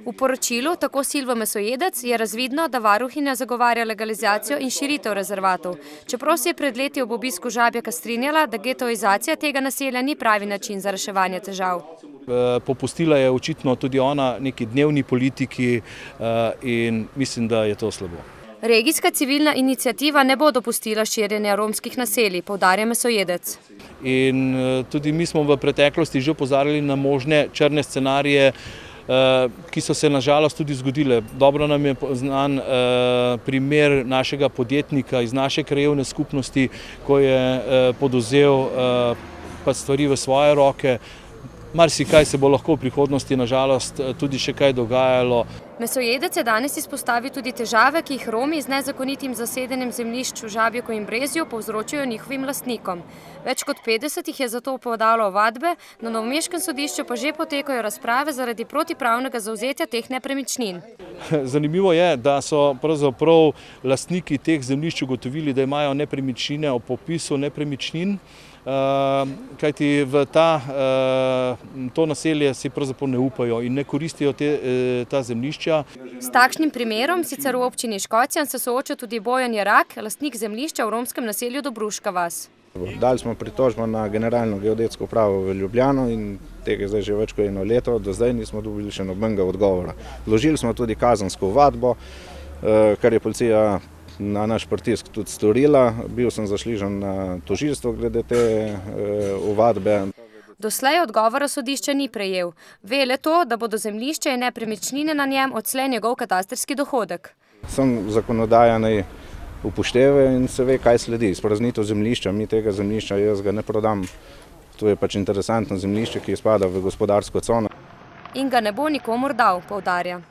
V poročilu, tako Silva Mesojedec, je razvidno, da varuhinja zagovarja legalizacijo in širitev rezervatov, čeprav se je pred leti ob obisku Žabjaka strinjala, da getoizacija tega naselja ni pravi način za reševanje težav. Popustila je očitno tudi ona neki dnevni politiki in mislim, da je to slabo. Regijska civilna iniciativa ne bo dopustila širjenja romskih naselij, poudarja Mesojedec. In tudi mi smo v preteklosti že opozarjali na možne črne scenarije, ki so se nažalost tudi zgodile. Dobro nam je znan primer našega podjetnika iz naše krajevne skupnosti, ko je poduzel stvari v svoje roke. Marsikaj se bo lahko v prihodnosti nažalost tudi še kaj dogajalo. Mesojedec je danes izpostavil tudi težave, ki jih Romi z nezakonitim zasedenjem zemljišč v Žabjaku in Brezju povzročajo njihovim lastnikom. Več kot 50 jih je zato podalo ovadbe, na novomeškem sodišču pa že potekajo razprave zaradi protipravnega zavzetja teh nepremičnin. Zanimivo je, da so pravzaprav lastniki teh zemljišč ugotovili, da imajo nepremičnine ob popisu nepremičnin, kajti v to naselje si pravzaprav ne upajo in ne koristijo ta zemljišča. S takšnim primerom sicer v občini Škocjan se sooča tudi Bojan Jerak, lastnik zemljišča v romskem naselju Dobruška vas. Dali smo pritožbo na Generalno geodetsko upravo v Ljubljano in tega zdaj že več kot eno leto, do zdaj nismo dobili še nobenega odgovora. Vložili smo tudi kazensko ovadbo, kar je policija na naš pritisk tudi storila. Bil sem zaslišan na tožilstvo glede te ovadbe. Doslej odgovora sodišča ni prejel. Ve le to, da bodo zemljišče in nepremičnine na njem odslej njegov katastrski dohodek. Sem zakonodaja naj upošteva in se ve, kaj sledi. Izpraznitev zemljišča, mi tega zemljišča jaz ga ne prodam. To je pač interesantno zemljišče, ki spada v gospodarsko cono. In ga ne bo nikomur dal, poudarja.